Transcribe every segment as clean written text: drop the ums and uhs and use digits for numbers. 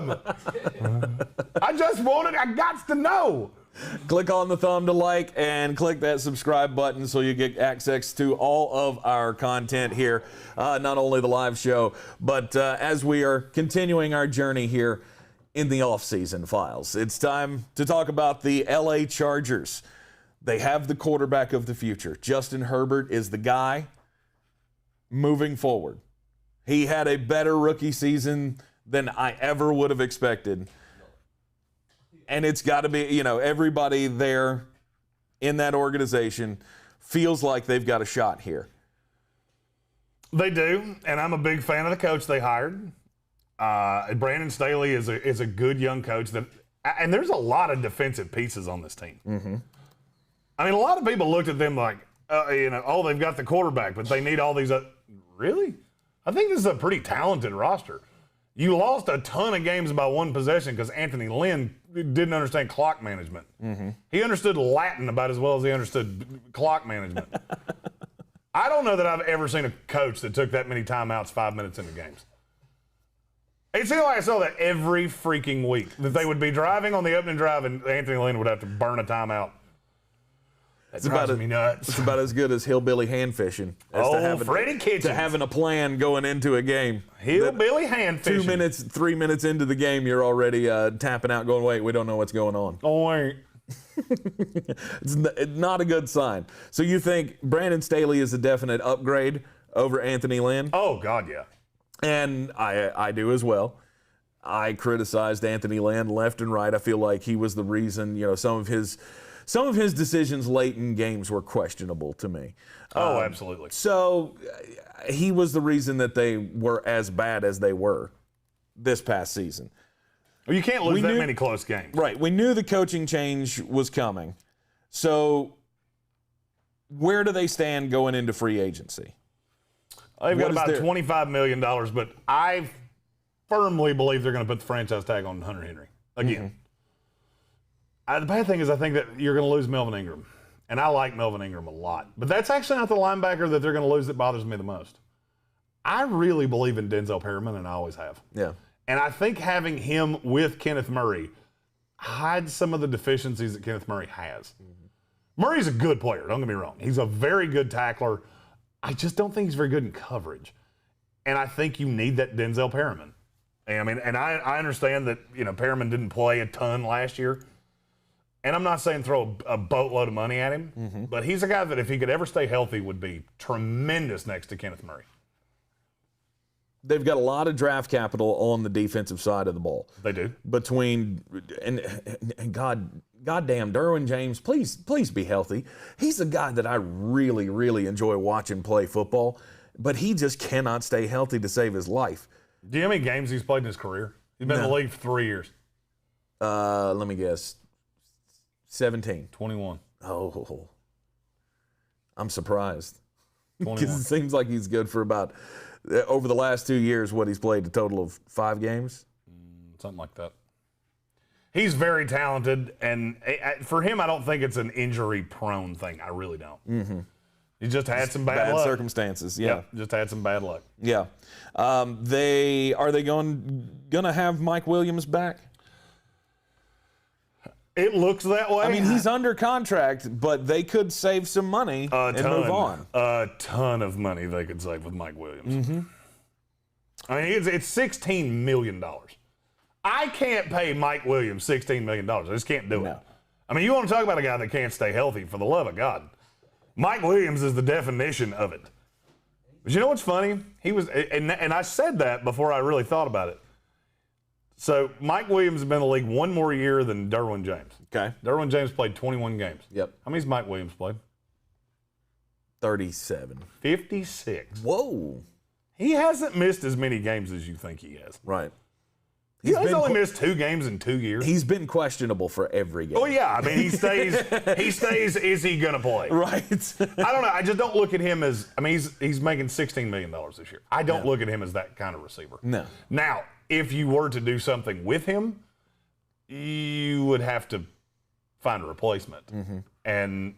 them. I got to know. Click on the thumb to like and click that subscribe button so you get access to all of our content here, not only the live show, but as we are continuing our journey here in the off-season files. It's time to talk about the LA Chargers. They have the quarterback of the future. Justin Herbert is the guy moving forward. He had a better rookie season than I ever would have expected. And it's got to be, everybody there in that organization feels like they've got a shot here. They do, and I'm a big fan of the coach they hired. Brandon Staley is a good young coach. And there's a lot of defensive pieces on this team. Mm-hmm. I mean, a lot of people looked at them like, they've got the quarterback, but they need all these. Really? I think this is a pretty talented roster. You lost a ton of games by one possession because Anthony Lynn didn't understand clock management. Mm-hmm. He understood Latin about as well as he understood clock management. I don't know that I've ever seen a coach that took that many timeouts 5 minutes into games. It seemed like I saw that every freaking week, that they would be driving on the opening drive and Anthony Lynn would have to burn a timeout. That drives me nuts. It's about as good as hillbilly hand fishing. Freddie Kitchens. To having a plan going into a game. Hillbilly hand fishing. 2 minutes, 3 minutes into the game, you're already tapping out going, wait, we don't know what's going on. Oh, wait. It's not a good sign. So you think Brandon Staley is a definite upgrade over Anthony Lynn? Oh, God, yeah. And I do as well. I criticized Anthony Lynn left and right. I feel like he was the reason, some of his decisions late in games were questionable to me. Oh, absolutely. So he was the reason that they were as bad as they were this past season. Well, you can't lose many close games. Right. We knew the coaching change was coming. So where do they stand going into free agency? They've got about $25 million, but I firmly believe they're going to put the franchise tag on Hunter Henry again. Mm-hmm. The bad thing is I think that you're going to lose Melvin Ingram, and I like Melvin Ingram a lot. But that's actually not the linebacker that they're going to lose that bothers me the most. I really believe in Denzel Perryman, and I always have. Yeah. And I think having him with Kenneth Murray hides some of the deficiencies that Kenneth Murray has. Mm-hmm. Murray's a good player, don't get me wrong. He's a very good tackler. I just don't think he's very good in coverage. And I think you need that Denzel Perryman. And I understand that, Perryman didn't play a ton last year. And I'm not saying throw a boatload of money at him, but he's a guy that if he could ever stay healthy would be tremendous next to Kenneth Murray. They've got a lot of draft capital on the defensive side of the ball. They do. And goddamn, Derwin James, please be healthy. He's a guy that I really, really enjoy watching play football, but he just cannot stay healthy to save his life. Do you know how many games he's played in his career? He's been in the league for 3 years. Let me guess. 17. 21. Oh, I'm surprised. 21. Because it seems like he's good for about, over the last 2 years, he's played a total of 5 games? Something like that. He's very talented, and for him, I don't think it's an injury-prone thing. I really don't. Mm-hmm. He just had some bad luck. Circumstances, yeah. Yep, just had some bad luck. Yeah. Are they gonna have Mike Williams back? It looks that way. I mean, he's under contract, but they could save some money and move on. A ton of money they could save with Mike Williams. Mm-hmm. I mean, it's $16 million. I can't pay Mike Williams $16 million. I just can't do it. I mean, you want to talk about a guy that can't stay healthy, for the love of God. Mike Williams is the definition of it. But you know what's funny? He was, and I said that before I really thought about it. So Mike Williams has been in the league one more year than Derwin James. Okay. Derwin James played 21 games. Yep. How many's Mike Williams played? 37. 56. Whoa. He hasn't missed as many games as you think he has. Right. He's only missed 2 games in 2 years. He's been questionable for every game. Oh, yeah. I mean, he stays, is he going to play? Right. I don't know. I just don't look at him as, I mean, he's making $16 million this year. I don't look at him as that kind of receiver. No. Now, if you were to do something with him, you would have to find a replacement. Mm-hmm. And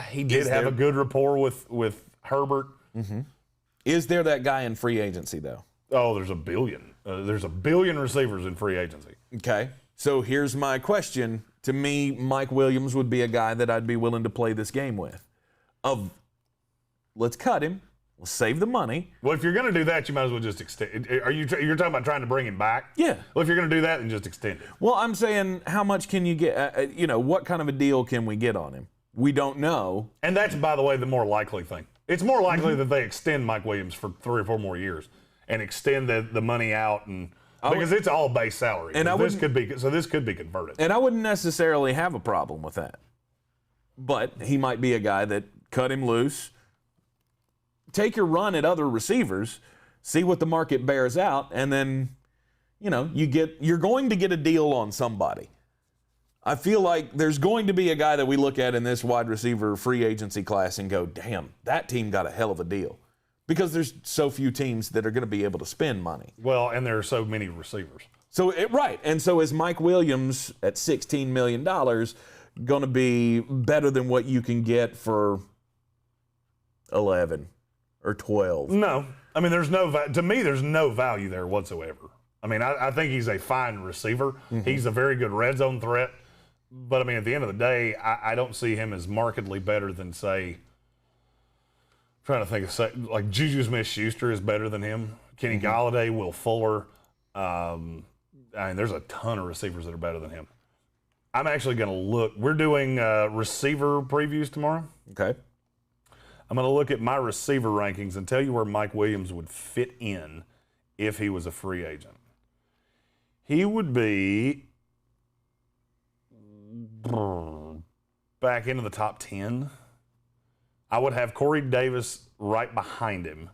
he did have a good rapport with Herbert. Mm-hmm. Is there that guy in free agency, though? Oh, there's a billion. There's a billion receivers in free agency. Okay. So here's my question. To me, Mike Williams would be a guy that I'd be willing to play this game with. Let's cut him. Let's save the money. Well, if you're going to do that, you might as well just extend. You're talking about trying to bring him back? Yeah. Well, if you're going to do that, then just extend it. Well, I'm saying, how much can you get? What kind of a deal can we get on him? We don't know. And that's, by the way, the more likely thing. It's more likely that they extend Mike Williams for 3 or 4 more years and extend the money out, and because it's all base salary. And this could be converted. And I wouldn't necessarily have a problem with that. But he might be a guy that cut him loose. Take your run at other receivers, see what the market bears out, and then, you're going to get a deal on somebody. I feel like there's going to be a guy that we look at in this wide receiver free agency class and go, damn, that team got a hell of a deal. Because there's so few teams that are going to be able to spend money. Well, and there are so many receivers. Right. And so is Mike Williams at $16 million going to be better than what you can get for 11 or 12? No. I mean, there's no value there whatsoever. I mean, I think he's a fine receiver. Mm-hmm. He's a very good red zone threat. But, I mean, at the end of the day, I don't see him as markedly better than, say, trying to think of, like, Juju Smith-Schuster is better than him. Kenny Golladay, Will Fuller. I mean, there's a ton of receivers that are better than him. I'm actually going to look. We're doing receiver previews tomorrow. Okay. I'm going to look at my receiver rankings and tell you where Mike Williams would fit in if he was a free agent. He would be back into the top 10. I would have Corey Davis right behind him.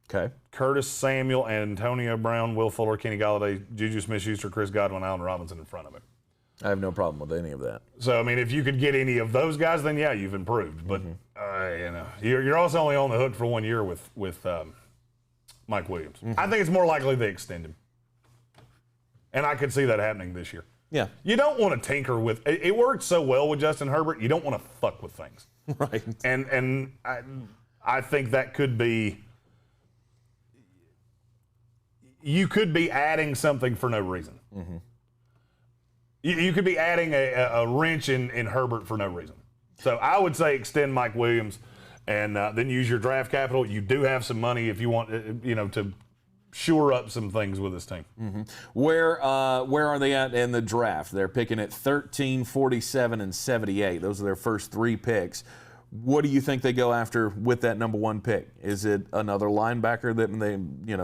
Okay. Curtis Samuel, Antonio Brown, Will Fuller, Kenny Golladay, Juju Smith-Schuster, Chris Godwin, Allen Robinson in front of him. I have no problem with any of that. So, I mean, if you could get any of those guys, then, yeah, you've improved. But, you're also only on the hook for 1 year with Mike Williams. Mm-hmm. I think it's more likely they extend him. And I could see that happening this year. Yeah. You don't want to tinker with – it worked so well with Justin Herbert, you don't want to fuck with things. Right. And I think that could be – you could be adding something for no reason. Mm-hmm. You could be adding a wrench in Herbert for no reason. So I would say extend Mike Williams and then use your draft capital. You do have some money if you want to shore up some things with this team. Mm-hmm. Where are they at in the draft? They're picking at 13, 47, and 78. Those are their first 3 picks. What do you think they go after with that number 1 pick? Is it another linebacker that they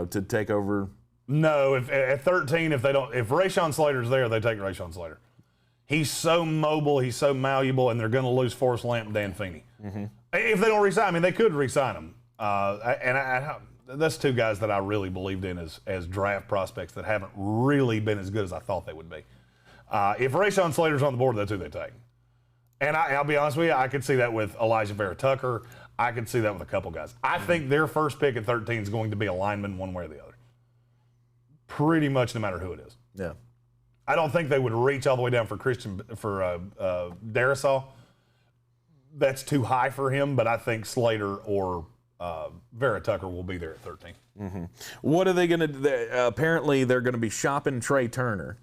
to take over? No, if at 13, if Rashawn Slater's there, they take Rashawn Slater. He's so mobile, he's so malleable, and they're going to lose Forrest Lamp and Dan Feeney. Mm-hmm. If they don't re-sign, I mean, they could re-sign him. That's 2 guys that I really believed in as draft prospects that haven't really been as good as I thought they would be. If Rashawn Slater's on the board, that's who they take. And I'll be honest with you, I could see that with Elijah Vera-Tucker. I could see that with a couple guys. I think their first pick at 13 is going to be a lineman one way or the other. Pretty much no matter who it is. Yeah. I don't think they would reach all the way down for Darisaw. That's too high for him, but I think Slater or Vera-Tucker will be there at 13. Mm-hmm. What are they going to do? Apparently, they're going to be shopping Trai Turner.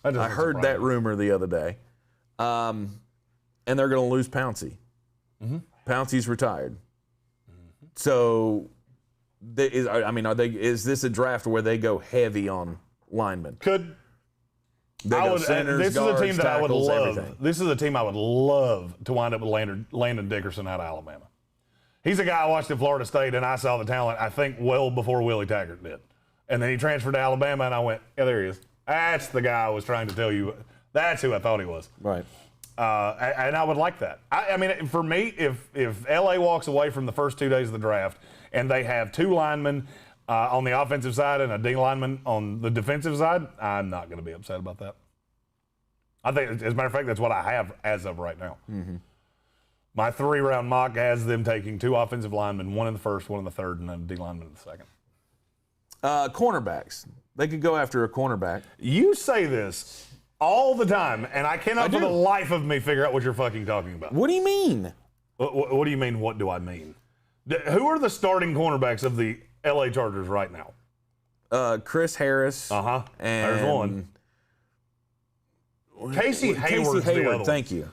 I heard that rumor the other day. And they're going to lose Pouncey. Mm-hmm. Pouncey's retired. Mm-hmm. So, is this a draft where they go heavy on linemen? Could. This is a team that I would love. Everything. This is a team I would love to wind up with Landon Dickerson out of Alabama. He's a guy I watched at Florida State, and I saw the talent, I think, well before Willie Taggart did. And then he transferred to Alabama, and I went, yeah, there he is. That's the guy I was trying to tell you. That's who I thought he was. Right. And I would like that. I mean, for me, if L.A. walks away from the first 2 days of the draft and they have 2 linemen on the offensive side and a D lineman on the defensive side, I'm not going to be upset about that. I think, as a matter of fact, that's what I have as of right now. Mm-hmm. My 3-round mock has them taking 2 offensive linemen, 1 in the first, 1 in the third, and then a D lineman in the second. Cornerbacks. They could go after a cornerback. You say this all the time, and I cannot for the life of me figure out what you're fucking talking about. What do you mean? What do you mean, what do I mean? Who are the starting cornerbacks of the LA Chargers right now? Chris Harris. And there's one. Casey Hayward's the other one. Thank you.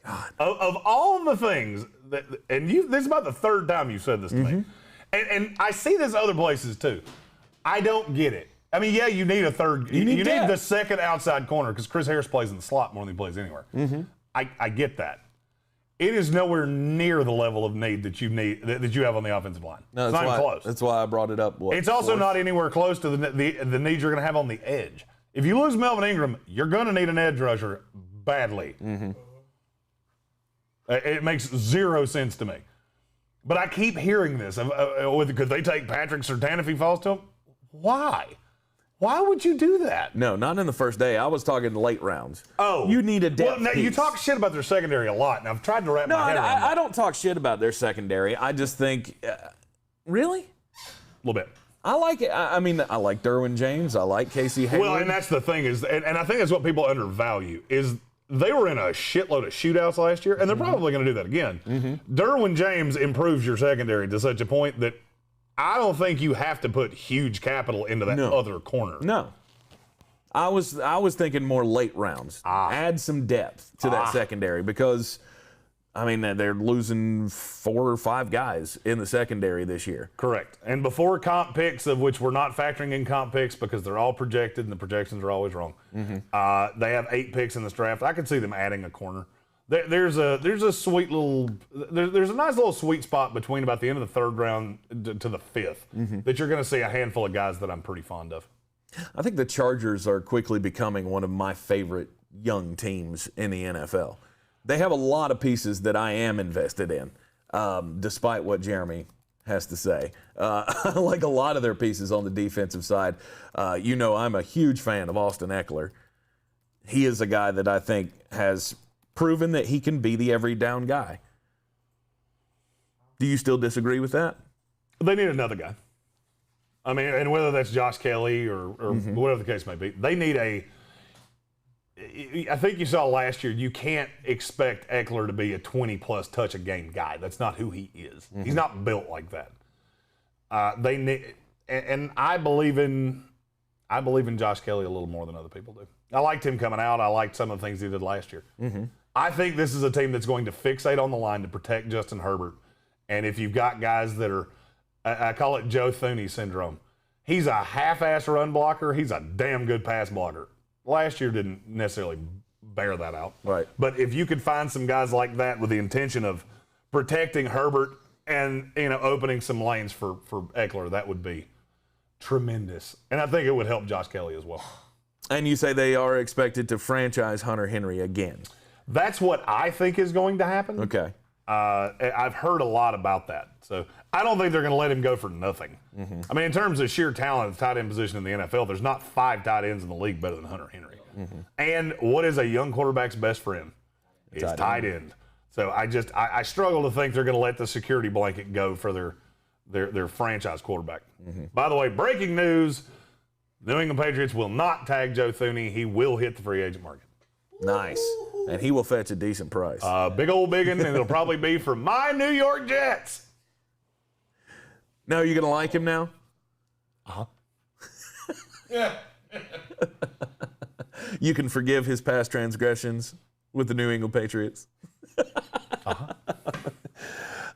God. Of all the things, this is about the third time you've said this to me, and I see this other places too. I don't get it. I mean, yeah, you need a third. You need the second outside corner because Chris Harris plays in the slot more than he plays anywhere. I get that. It is nowhere near the level of need that you have on the offensive line. No, it's not even close. That's why I brought it up. It's also not anywhere close to the needs you're going to have on the edge. If you lose Melvin Ingram, you're going to need an edge rusher badly. It makes zero sense to me. But I keep hearing this. Could they take Patrick Surtain if he falls to him? Why? Why would you do that? No, not in the first day. I was talking late rounds. Oh. You need a depth Well, now, piece. you talk shit about their secondary a lot, and I've tried to wrap my head around that. I don't talk shit about their secondary. I just think, really? A little bit. I like it. I mean, I like Derwin James. I like Casey Hayward. Well, and that's the thing is, and I think that's what people undervalue, is they were in a shitload of shootouts last year, and they're probably going to do that again. Derwin James improves your secondary to such a point that I don't think you have to put huge capital into that other corner. No. I was thinking more late rounds. Add some depth to that secondary because, I mean, they're losing 4 or 5 guys in the secondary this year. Correct. And before comp picks, of which we're not factoring in comp picks because they're all projected and the projections are always wrong. They have 8 picks in this draft. I could see them adding a corner. There's a sweet little there's a nice little sweet spot between about the end of the 3rd round to the 5th that you're going to see a handful of guys that I'm pretty fond of. I think the Chargers are quickly becoming one of my favorite young teams in the NFL. They have a lot of pieces that I am invested in, despite what Jeremy has to say. I like a lot of their pieces on the defensive side. I'm a huge fan of Austin Eckler. He is a guy that I think has proven that he can be the every down guy. Do you still disagree with that? They need another guy. I mean, and whether that's Josh Kelly or whatever the case may be, they need I think you saw last year, you can't expect Eckler to be a 20-plus touch-a-game guy. That's not who he is. He's not built like that. They need, and I believe in Josh Kelly a little more than other people do. I liked him coming out. I liked some of the things he did last year. I think this is a team that's going to fixate on the line to protect Justin Herbert. And if you've got guys that are, I call it Joe Thuney syndrome. He's a half-ass run blocker. He's a damn good pass blocker. Last year didn't necessarily bear that out. Right. But if you could find some guys like that with the intention of protecting Herbert and opening some lanes for Eckler, that would be tremendous. And I think it would help Josh Kelly as well. And you say they are expected to franchise Hunter Henry again. That's what I think is going to happen. Okay. I've heard a lot about that. So I don't think they're going to let him go for nothing. I mean, in terms of sheer talent at the tight end position in the NFL, there's not 5 tight ends in the league better than Hunter Henry. And what is a young quarterback's best friend? It's tight end. So I struggle to think they're going to let the security blanket go for their franchise quarterback. By the way, breaking news, New England Patriots will not tag Joe Thuney. He will hit the free agent market. Nice. And he will fetch a decent price. Big old biggin, and it'll probably be for my New York Jets. Now, are you going to like him now? Yeah. You can forgive his past transgressions with the New England Patriots.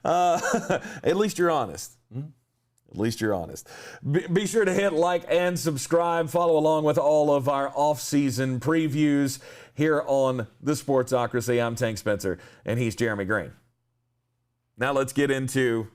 At least you're honest. At least you're honest. Be sure to hit like and subscribe. Follow along with all of our off-season previews here on the Sportsocracy. I'm Tank Spencer, and he's Jeremy Greene. Now let's get into